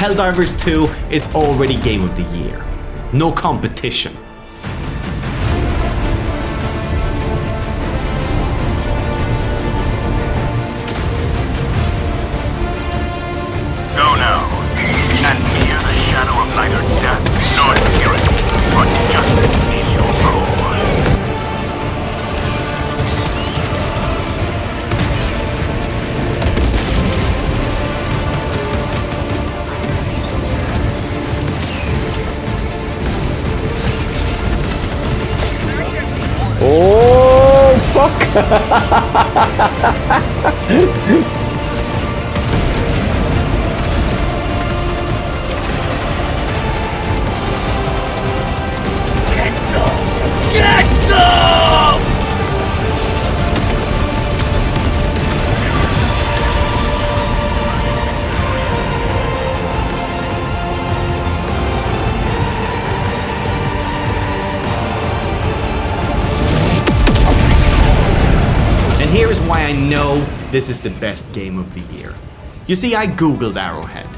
Helldivers 2 is already Game of the Year. No competition. Go now, and fear the shadow of neither death nor tyranny, but justice is your role. Oh, fuck! Here is why I know this is the best game of the year. You see, I googled Arrowhead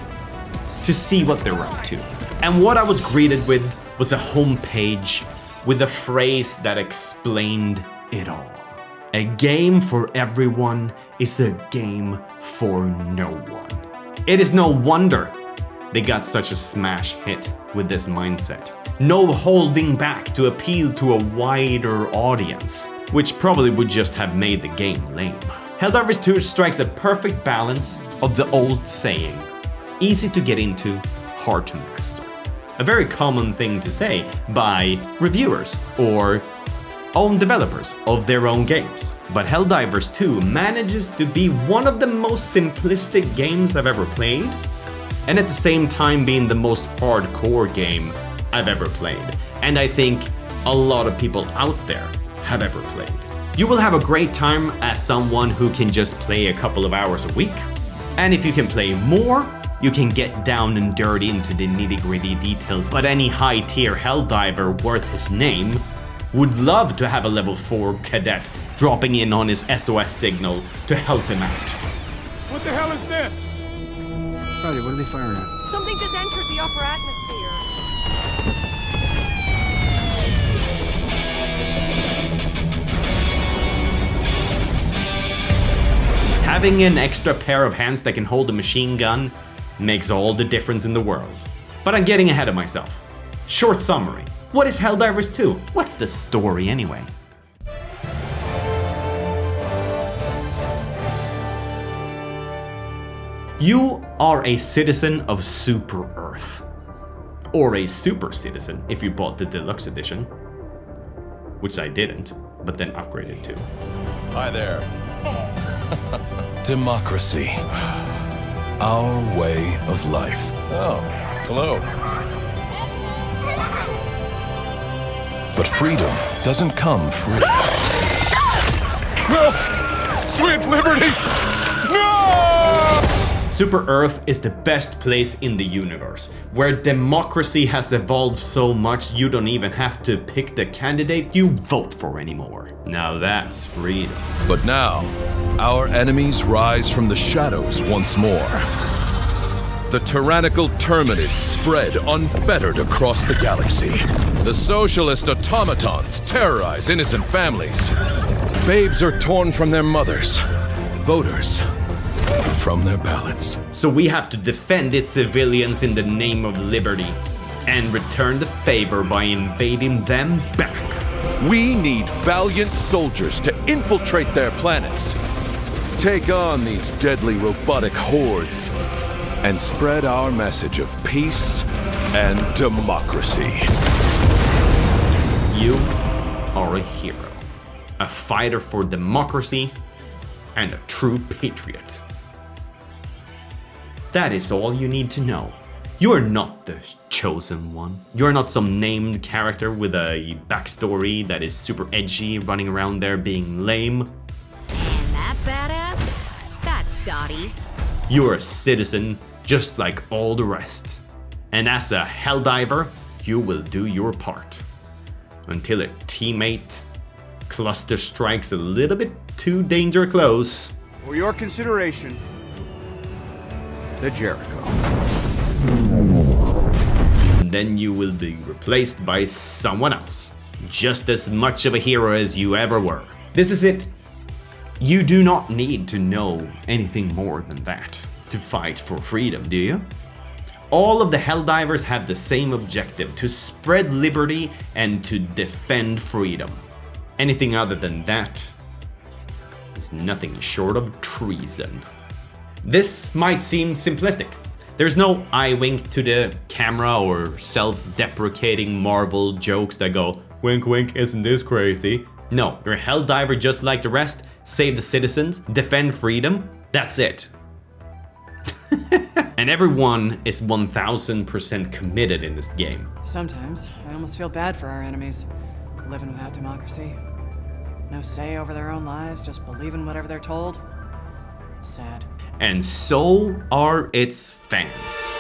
to see what they're up to. And what I was greeted with was a homepage with a phrase that explained it all. A game for everyone is a game for no one. It is no wonder they got such a smash hit with this mindset. No holding back to appeal to a wider audience, which probably would just have made the game lame. Helldivers 2 strikes a perfect balance of the old saying, easy to get into, hard to master. A very common thing to say by reviewers or own developers of their own games. But Helldivers 2 manages to be one of the most simplistic games I've ever played, and at the same time being the most hardcore game I've ever played, and I think a lot of people out there have ever played. You will have a great time as someone who can just play a couple of hours a week, and if you can play more, you can get down and dirty into the nitty-gritty details. But any high-tier Helldiver worth his name would love to have a level 4 cadet dropping in on his SOS signal to help him out. What the hell is this? Riley, what are they firing at? Something just entered the upper atmosphere. Having an extra pair of hands that can hold a machine gun makes all the difference in the world. But I'm getting ahead of myself. Short summary. What is Helldivers 2? What's the story anyway? You are a citizen of Super Earth. Or a super citizen if you bought the deluxe edition. Which I didn't, but then upgraded to. Hi there. Democracy. Our way of life. Oh, hello. But freedom doesn't come free. No! Sweet liberty! No! Super Earth is the best place in the universe, where democracy has evolved so much you don't even have to pick the candidate you vote for anymore. Now that's freedom. But now, our enemies rise from the shadows once more. The tyrannical terminids spread unfettered across the galaxy. The socialist automatons terrorize innocent families. Babes are torn from their mothers. Voters from their ballots. So we have to defend its civilians in the name of liberty and return the favor by invading them back. We need valiant soldiers to infiltrate their planets, take on these deadly robotic hordes, and spread our message of peace and democracy. You are a hero, a fighter for democracy, and a true patriot. That is all you need to know. You are not the chosen one. You are not some named character with a backstory that is super edgy, running around there being lame. And that badass? That's Dottie. You are a citizen just like all the rest. And as a Helldiver, you will do your part. Until a teammate cluster strikes a little bit too danger close. For your consideration, the Jericho. then you will be replaced by someone else. Just as much of a hero as you ever were. This is it. You do not need to know anything more than that to fight for freedom, do you? All of the Helldivers have the same objective, to spread liberty and to defend freedom. Anything other than that is nothing short of treason. This might seem simplistic. There's no eye wink to the camera or self-deprecating Marvel jokes that go, wink wink, isn't this crazy? No, you're a Helldiver just like the rest, save the citizens, defend freedom, that's it. And everyone is 1000% committed in this game. Sometimes I almost feel bad for our enemies, living without democracy. No say over their own lives, just believing whatever they're told. Sad. And so are its fans.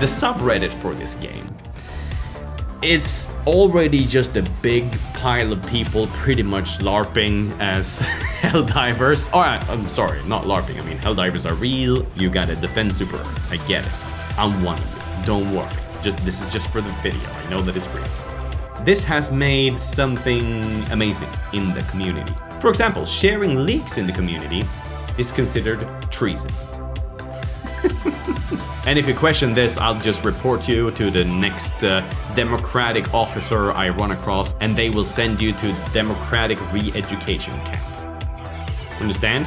The subreddit for this game, it's already just a big pile of people pretty much LARPing as Helldivers. Oh, I'm sorry, not LARPing, I mean Helldivers are real, you gotta defend Super Earth, I get it. I'm one of you, don't worry. This is just for the video, I know that it's real. This has made something amazing in the community. For example, sharing leaks in the community is considered treason. And if you question this, I'll just report you to the next democratic officer I run across, and they will send you to democratic re-education camp. Understand?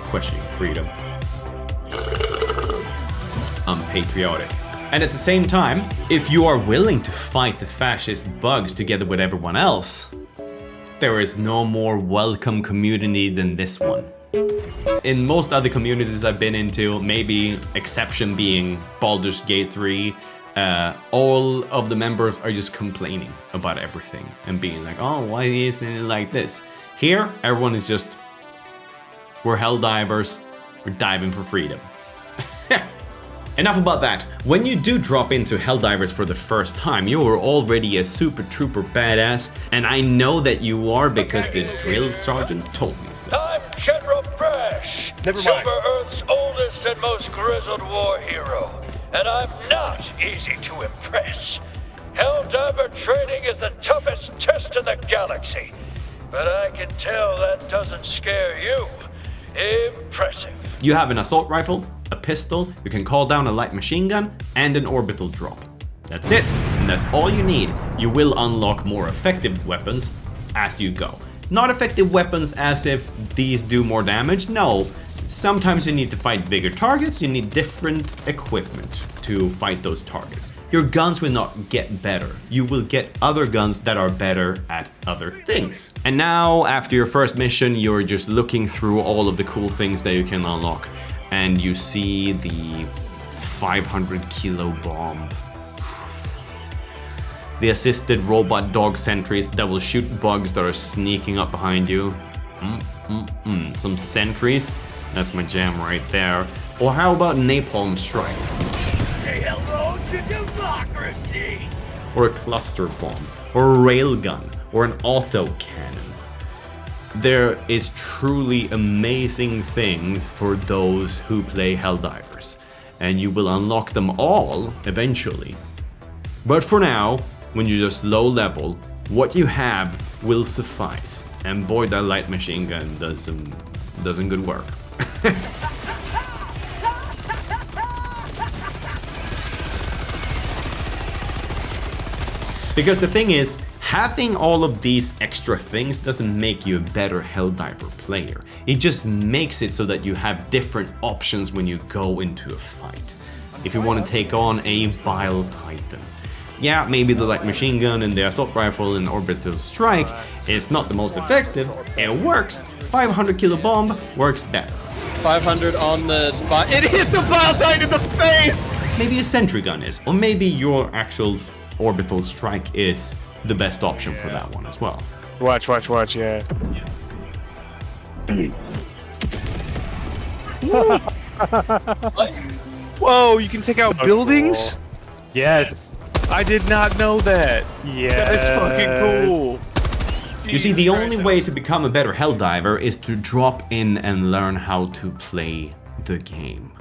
Questioning freedom. Unpatriotic. And at the same time, if you are willing to fight the fascist bugs together with everyone else, there is no more welcome community than this one. In most other communities I've been into, maybe exception being Baldur's Gate 3, all of the members are just complaining about everything and being like, oh, why isn't it like this? Here, everyone is just, we're Helldivers, we're diving for freedom. Enough about that. When you do drop into Helldivers for the first time, you are already a super trooper badass, and I know that you are because the drill sergeant told me so. I'm General Brash, Never mind. Super Earth's oldest and most grizzled war hero, and I'm not easy to impress. Helldiver training is the toughest test in the galaxy, but I can tell that doesn't scare you. Impressive. You have an assault rifle, a pistol, you can call down a light machine gun, and an orbital drop. That's it, and that's all you need. You will unlock more effective weapons as you go. Not effective weapons as if these do more damage, no. Sometimes you need to fight bigger targets, you need different equipment to fight those targets. Your guns will not get better. You will get other guns that are better at other things. And now, after your first mission, you're just looking through all of the cool things that you can unlock. And you see the 500 kilo bomb. The assisted robot dog sentries that will shoot bugs that are sneaking up behind you. Some sentries, that's my jam right there. Or how about napalm strike? Say hello to democracy! Or a cluster bomb, or a railgun, or an auto cannon. There is truly amazing things for those who play Helldivers, and you will unlock them all eventually. But for now, when you're just low level, what you have will suffice. And boy, that light machine gun does some good work. Because the thing is, having all of these extra things doesn't make you a better Helldiver player. It just makes it so that you have different options when you go into a fight. If you want to take on a Bile Titan. Yeah, maybe the light machine gun and the assault rifle and orbital strike is not the most effective. It works. 500 kilo bomb works better. 500 on the... It hit the Bile Titan in the face! Maybe a sentry gun is, or maybe your actual orbital strike is the best option for that one as well. Watch, yeah. Whoa, you can take out buildings? Cool. Yes. I did not know that. Yes. That's fucking cool. You see, the only way to become a better Helldiver is to drop in and learn how to play the game.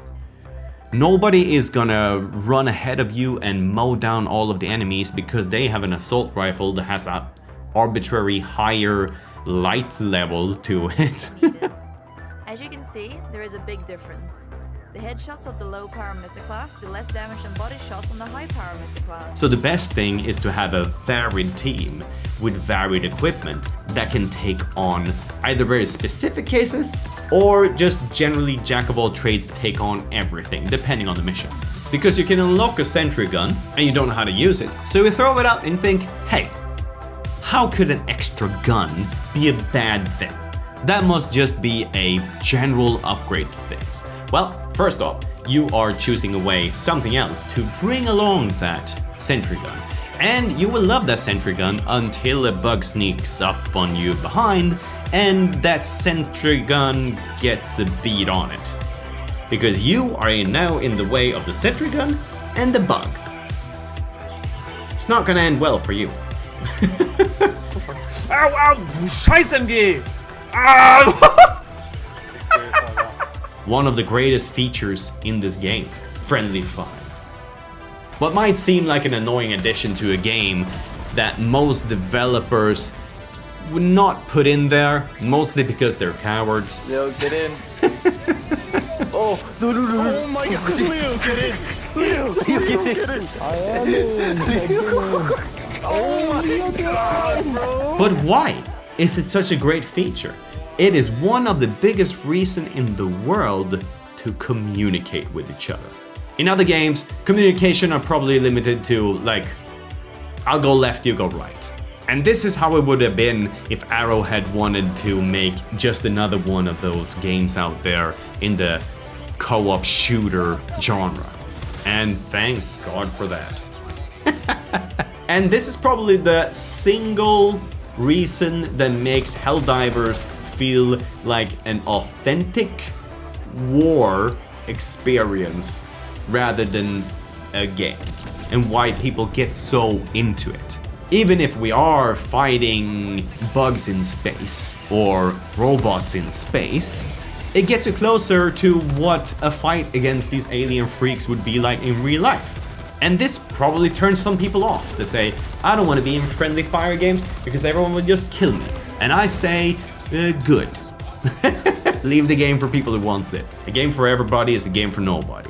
Nobody is gonna run ahead of you and mow down all of the enemies because they have an assault rifle that has a arbitrary higher light level to it. As you can see, there is a big difference. The headshots of the low power mythic class do less damage than body shots on the high power mythic class. So the best thing is to have a varied team with varied equipment that can take on either very specific cases or just generally jack of all trades take on everything, depending on the mission. Because you can unlock a sentry gun and you don't know how to use it, so you throw it out and think, hey, how could an extra gun be a bad thing? That must just be a general upgrade to things. Well, first off, you are choosing away something else to bring along that sentry gun. And you will love that sentry gun until a bug sneaks up on you behind and that sentry gun gets a beat on it. Because you are now in the way of the sentry gun and the bug. It's not gonna end well for you. Au, au, Scheiße MG! Ah! One of the greatest features in this game, friendly fire. What might seem like an annoying addition to a game that most developers would not put in there, mostly because they're cowards. Leo, get in. Oh, no. Oh my god, Leo, get in. Leo, get in. I am in. Oh my god, bro. But why is it such a great feature? It is one of the biggest reasons in the world to communicate with each other. In other games, communication are probably limited to like, I'll go left, you go right. And this is how it would have been if Arrowhead wanted to make just another one of those games out there in the co-op shooter genre. And thank God for that. And this is probably the single reason that makes Helldivers feel like an authentic war experience rather than a game, and why people get so into it. Even if we are fighting bugs in space or robots in space, it gets you closer to what a fight against these alien freaks would be like in real life. And this probably turns some people off. They say, I don't want to be in friendly fire games because everyone would just kill me. And I say, good. Leave the game for people who wants it. A game for everybody is a game for nobody.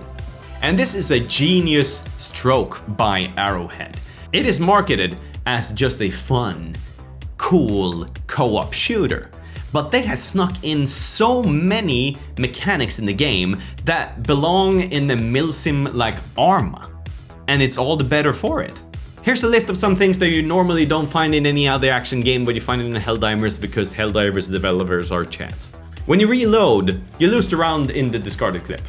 And this is a genius stroke by Arrowhead. It is marketed as just a fun, cool co-op shooter. But they have snuck in so many mechanics in the game that belong in a milsim like Arma. And it's all the better for it. Here's a list of some things that you normally don't find in any other action game, but you find it in Helldivers because Helldivers developers are chads. When you reload, you lose the round in the discarded clip.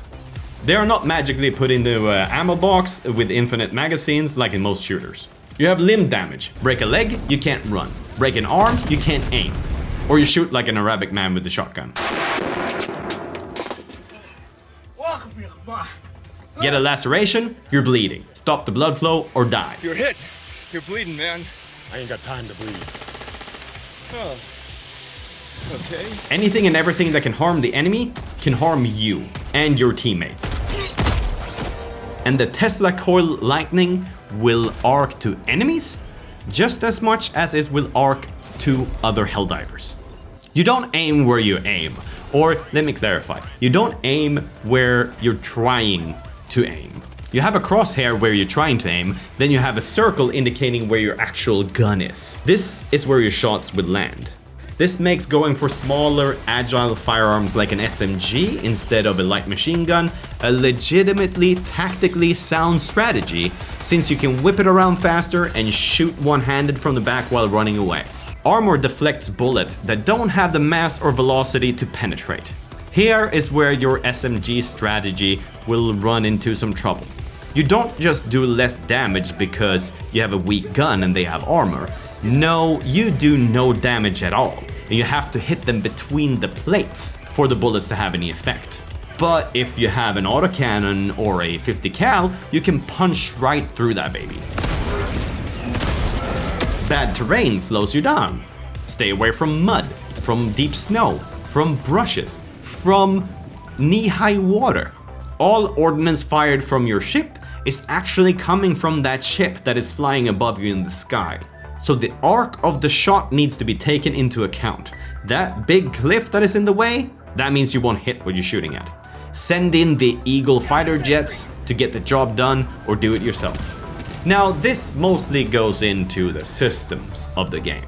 They are not magically put into an ammo box with infinite magazines like in most shooters. You have limb damage. Break a leg, you can't run. Break an arm, you can't aim. Or you shoot like an Arabic man with the shotgun. Get a laceration, you're bleeding. Stop the blood flow or die. You're hit. You're bleeding, man. I ain't got time to bleed. Oh. Okay. Anything and everything that can harm the enemy can harm you and your teammates. And the Tesla coil lightning will arc to enemies just as much as it will arc to other Helldivers. You don't aim where you aim, or let me clarify, you don't aim where you're trying to aim. You have a crosshair where you're trying to aim, then you have a circle indicating where your actual gun is. This is where your shots would land. This makes going for smaller, agile firearms like an SMG instead of a light machine gun a legitimately tactically sound strategy, since you can whip it around faster and shoot one-handed from the back while running away. Armor deflects bullets that don't have the mass or velocity to penetrate. Here is where your SMG strategy will run into some trouble. You don't just do less damage because you have a weak gun and they have armor. No, you do no damage at all, and you have to hit them between the plates for the bullets to have any effect. But if you have an autocannon or a 50 cal, you can punch right through that baby. Bad terrain slows you down. Stay away from mud, from deep snow, from brushes, from knee-high water. All ordnance fired from your ship is actually coming from that ship that is flying above you in the sky. So the arc of the shot needs to be taken into account. That big cliff that is in the way, that means you won't hit what you're shooting at. Send in the Eagle fighter jets to get the job done, or do it yourself. Now this mostly goes into the systems of the game.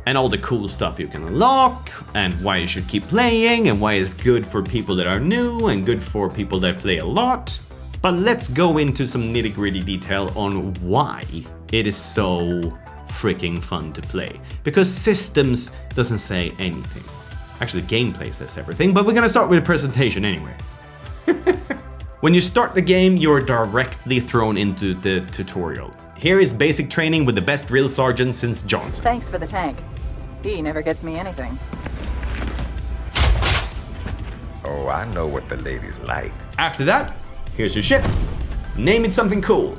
And all the cool stuff you can unlock, and why you should keep playing, and why it's good for people that are new, and good for people that play a lot. But let's go into some nitty-gritty detail on why it is so freaking fun to play. Because systems doesn't say anything. Actually, gameplay says everything, but we're gonna start with a presentation anyway. When you start the game, you're directly thrown into the tutorial. Here is basic training with the best drill sergeant since Johnson. Thanks for the tank. He never gets me anything. Oh, I know what the ladies like. After that, here's your ship. Name it something cool.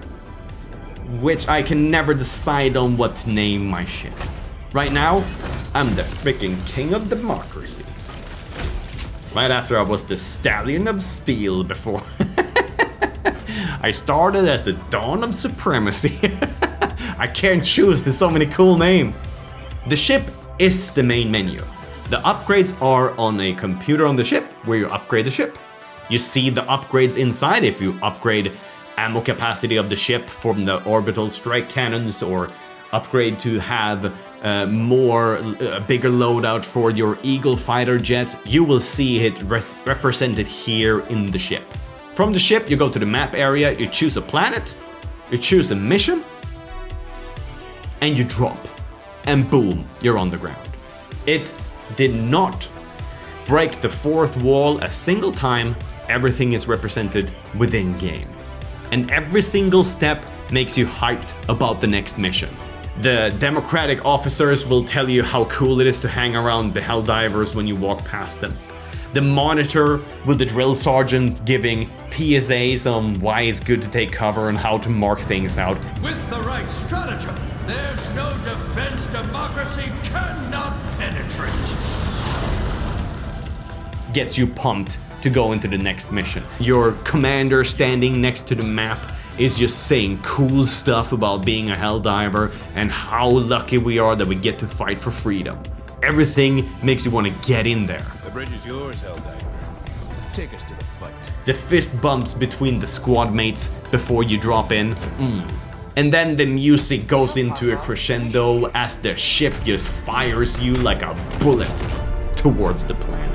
Which I can never decide on what to name my ship. Right now, I'm the freaking king of democracy. Right after I was the stallion of steel before. I started as the dawn of supremacy. I can't choose, there's so many cool names. The ship is the main menu. The upgrades are on a computer on the ship, where you upgrade the ship. You see the upgrades inside if you upgrade ammo capacity of the ship from the orbital strike cannons, or upgrade to have a bigger loadout for your Eagle fighter jets. You will see it represented here in the ship. From the ship, you go to the map area, you choose a planet, you choose a mission, and you drop. And boom, you're on the ground. It did not break the fourth wall a single time. Everything is represented within game. And every single step makes you hyped about the next mission. The democratic officers will tell you how cool it is to hang around the Helldivers when you walk past them. The monitor with the drill sergeant giving PSAs on why it's good to take cover and how to mark things out. With the right stratagem, there's no defense democracy cannot penetrate. Gets you pumped to go into the next mission. Your commander standing next to the map is just saying cool stuff about being a Helldiver and how lucky we are that we get to fight for freedom. Everything makes you want to get in there. The bridge is yours, Helldiver. Take us to the fight. The fist bumps between the squad mates before you drop in. And then the music goes into a crescendo as the ship just fires you like a bullet towards the planet.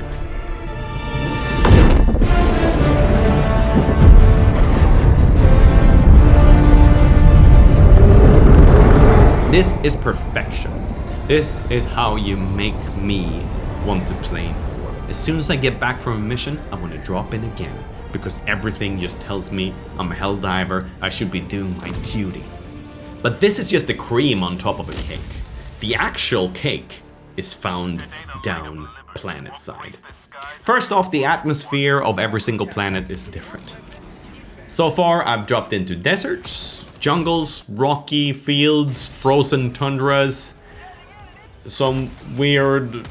This is perfection. This is how you make me want to play more. As soon as I get back from a mission, I want to drop in again, because everything just tells me I'm a Helldiver, I should be doing my duty. But this is just the cream on top of a cake. The actual cake is found down planet side. First off, the atmosphere of every single planet is different. So far, I've dropped into deserts, jungles, rocky fields, frozen tundras, some weird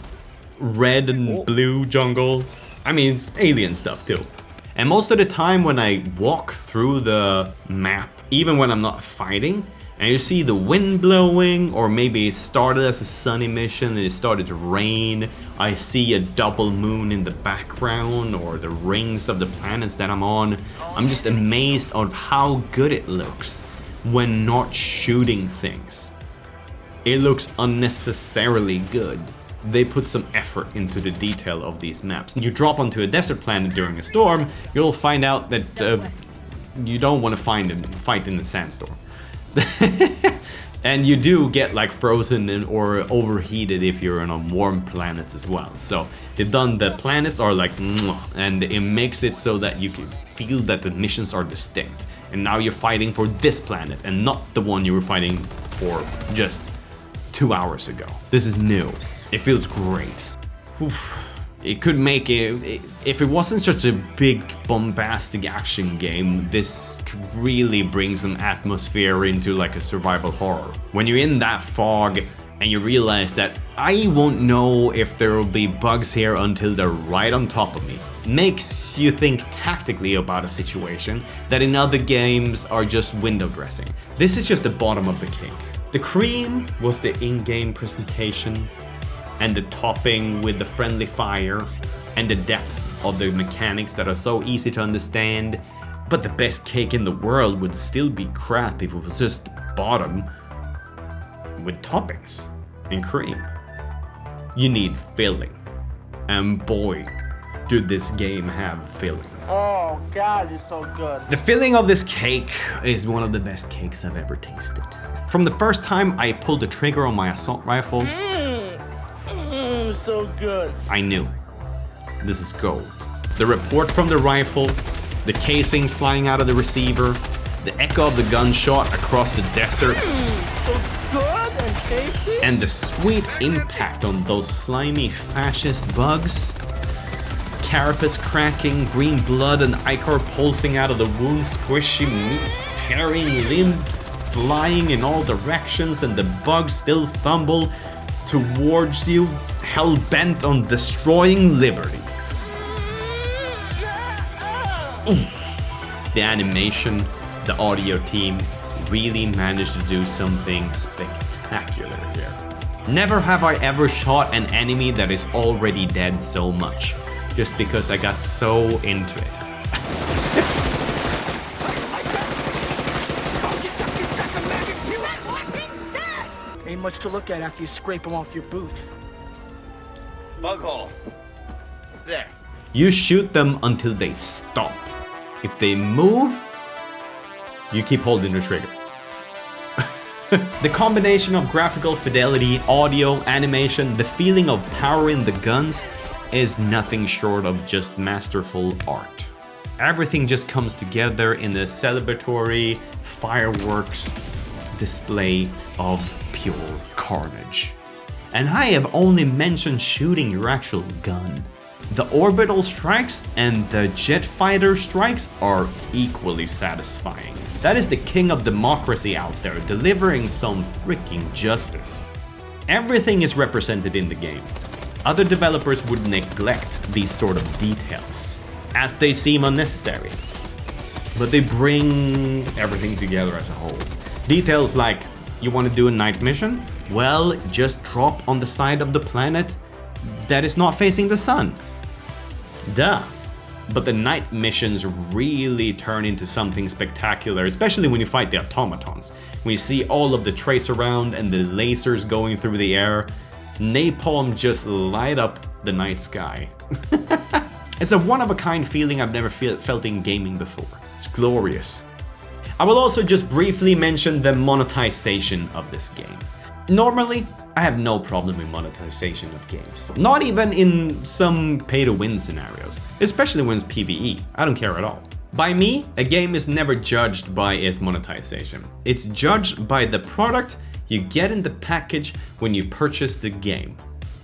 red and blue jungle. I mean, it's alien stuff too. And most of the time when I walk through the map, even when I'm not fighting, and you see the wind blowing, or maybe it started as a sunny mission and it started to rain, I see a double moon in the background, or the rings of the planets that I'm on, I'm just amazed of how good it looks when not shooting things. It looks unnecessarily good. They put some effort into the detail of these maps. You drop onto a desert planet during a storm, you'll find out that you don't want to fight in the sandstorm. And you do get like frozen or overheated if you're on warm planets as well. So they've done, the planets are like and it makes it so that you can feel that the missions are distinct. And now you're fighting for this planet and not the one you were fighting for just 2 hours ago. This is new. It feels great. Oof. It could make it, if it wasn't such a big bombastic action game, this could really bring some atmosphere into like a survival horror. When you're in that fog and you realize that I won't know if there will be bugs here until they're right on top of me. makes you think tactically about a situation that in other games are just window dressing. This is just the bottom of the cake. The cream was the in-game presentation and the topping with the friendly fire and the depth of the mechanics that are so easy to understand. But the best cake in the world would still be crap if it was just bottom with toppings and cream. You need filling. And boy, did this game have filling. Oh god, it's so good. The filling of this cake is one of the best cakes I've ever tasted. From the first time I pulled the trigger on my assault rifle, so good. I knew this is gold. The report from the rifle, the casings flying out of the receiver, the echo of the gunshot across the desert, So good and tasty. and the sweet impact on those slimy fascist bugs. Carapace cracking, green blood and ichor pulsing out of the wound, squishy meat, tearing limbs flying in all directions, and the bugs still stumble towards you, hell-bent on destroying liberty. The animation, the audio team really managed to do something spectacular here. Never have I ever shot an enemy that is already dead so much, just because I got so into it. Ain't much to look at after you scrape them off your boot. Bug hole. There. You shoot them until they stop. If they move, you keep holding the trigger. The combination of graphical fidelity, audio, animation, the feeling of power in the guns is nothing short of just masterful art. Everything just comes together in a celebratory fireworks display of pure carnage. And I have only mentioned shooting your actual gun. The orbital strikes and the jet fighter strikes are equally satisfying. That is the king of democracy out there, delivering some freaking justice. Everything is represented in the game. Other developers would neglect these sort of details, as they seem unnecessary. But they bring everything together as a whole. Details like, you want to do a night mission? Well, just drop on the side of the planet that is not facing the sun. Duh. But the night missions really turn into something spectacular, especially when you fight the automatons. When you see all of the trace around and the lasers going through the air, napalm just light up the night sky. It's a one-of-a-kind feeling I've never felt in gaming before. It's glorious. I will also just briefly mention the monetization of this game. Normally, I have no problem with monetization of games. Not even in some pay-to-win scenarios, especially when it's PvE. I don't care at all. By me, a game is never judged by its monetization. It's judged by the product you get in the package when you purchase the game.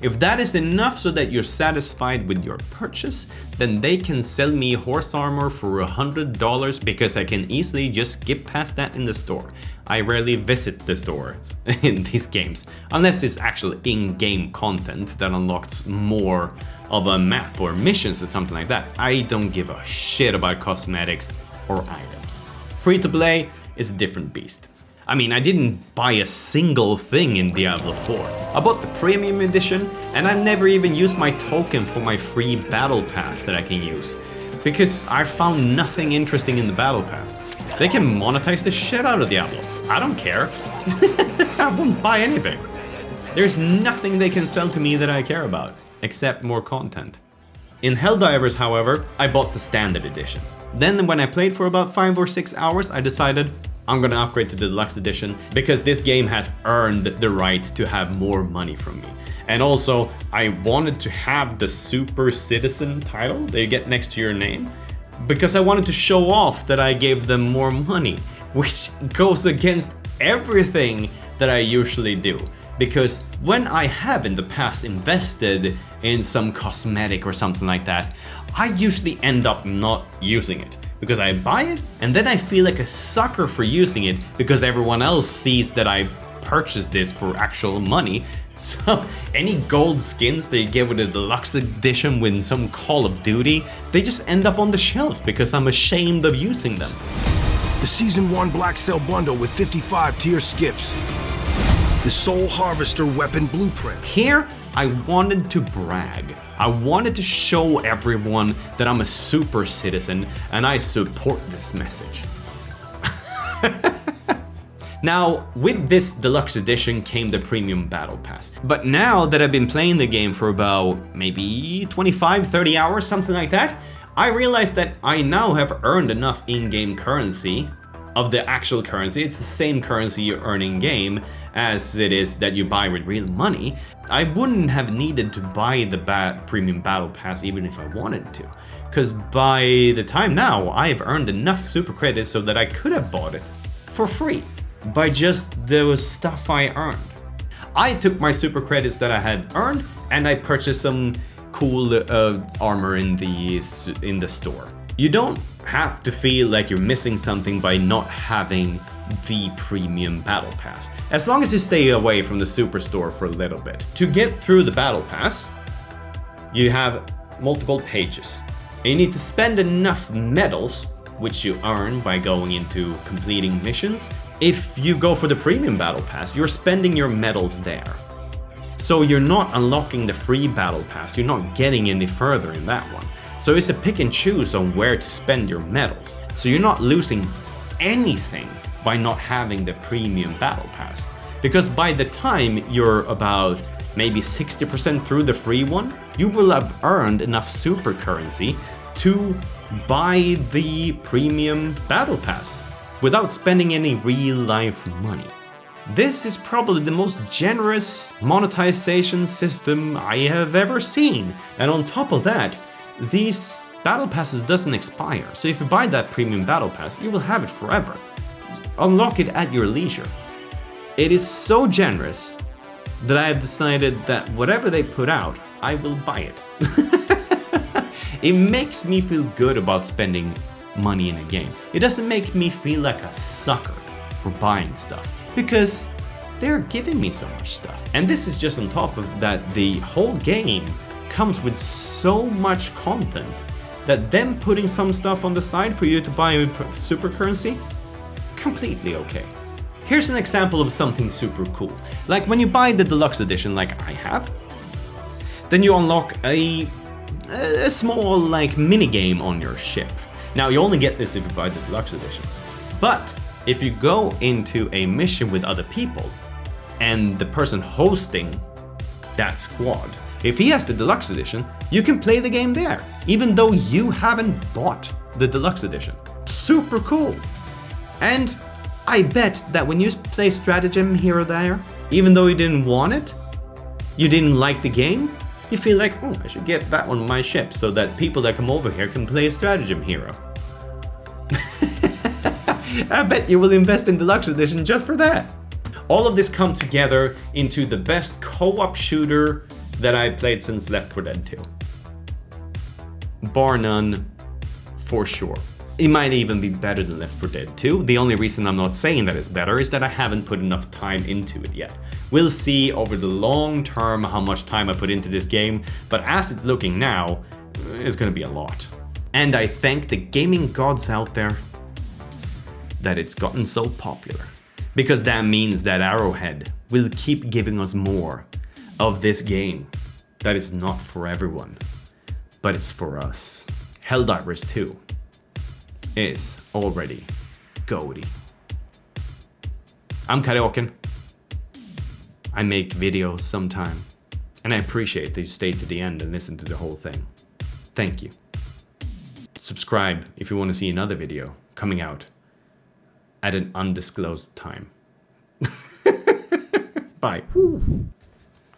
If that is enough so that you're satisfied with your purchase, then they can sell me horse armor for $100 because I can easily just skip past that in the store. I rarely visit the stores in these games, unless it's actual in-game content that unlocks more of a map or missions or something like that. I don't give a shit about cosmetics or items. Free to play is a different beast. I mean, I didn't buy a single thing in Diablo 4. I bought the premium edition, and I never even used my token for my free battle pass that I can use, because I found nothing interesting in the battle pass. They can monetize the shit out of Diablo. I don't care. I won't buy anything. There's nothing they can sell to me that I care about, except more content. In Helldivers, however, I bought the standard edition. Then when I played for about 5 or 6 hours, I decided I'm gonna upgrade to the deluxe edition because this game has earned the right to have more money from me. And also, I wanted to have the super citizen title that you get next to your name because I wanted to show off that I gave them more money, which goes against everything that I usually do. Because when I have in the past invested in some cosmetic or something like that, I usually end up not using it. Because I buy it, and then I feel like a sucker for using it because everyone else sees that I purchased this for actual money, So any gold skins that you get with the deluxe edition with some Call of Duty, they just end up on the shelves because I'm ashamed of using them. The Season 1 Black Cell Bundle with 55 tier skips. The Soul Harvester weapon blueprint. Here, I wanted to brag. I wanted to show everyone that I'm a super citizen and I support this message. Now, with this deluxe edition came the premium battle pass. But now that I've been playing the game for about maybe 25-30 hours, something like that, I realized that I now have earned enough in-game currency of the actual currency. It's the same currency you earn in-game as it is that you buy with real money. I wouldn't have needed to buy the premium battle pass even if I wanted to. Because by the time now, I've earned enough super credits so that I could have bought it for free by just the stuff I earned. I took my super credits that I had earned and I purchased some cool armor in the store. You don't have to feel like you're missing something by not having the premium battle pass, as long as you stay away from the superstore for a little bit. To get through the battle pass, you have multiple pages. And you need to spend enough medals, which you earn by going into completing missions. If you go for the premium battle pass, you're spending your medals there. So you're not unlocking the free battle pass, you're not getting any further in that one. So it's a pick and choose on where to spend your medals. So you're not losing anything by not having the premium battle pass. Because by the time you're about maybe 60% through the free one, you will have earned enough super currency to buy the premium battle pass without spending any real life money. This is probably the most generous monetization system I have ever seen. And on top of that, these battle passes doesn't expire. So if you buy that premium battle pass, you will have it forever. Unlock it at your leisure. It is so generous that I have decided that whatever they put out, I will buy it. It makes me feel good about spending money in a game. It doesn't make me feel like a sucker for buying stuff, because they're giving me so much stuff. And this is just on top of that, the whole game comes with so much content that them putting some stuff on the side for you to buy with super currency, completely okay. Here's an example of something super cool. Like when you buy the deluxe edition like I have, then you unlock a small like mini game on your ship. Now you only get this if you buy the deluxe edition. But if you go into a mission with other people and the person hosting that squad, if he has the deluxe edition, you can play the game there, even though you haven't bought the deluxe edition. Super cool. And I bet that when you play stratagem here or there, even though you didn't want it, you didn't like the game, you feel like, oh, I should get that on my ship so that people that come over here can play a stratagem hero. I bet you will invest in deluxe edition just for that. All of this comes together into the best co-op shooter that I've played since Left 4 Dead 2. Bar none, for sure. It might even be better than Left 4 Dead 2. The only reason I'm not saying that it's better is that I haven't put enough time into it yet. We'll see over the long term how much time I put into this game, but as it's looking now, it's gonna be a lot. And I thank the gaming gods out there that it's gotten so popular. Because that means that Arrowhead will keep giving us more of this game that is not for everyone, but it's for us. Helldivers 2 is already goaty. I'm Kareakern. I make videos sometime, and I appreciate that you stay to the end and listen to the whole thing. Thank you. Subscribe if you want to see another video coming out at an undisclosed time. Bye.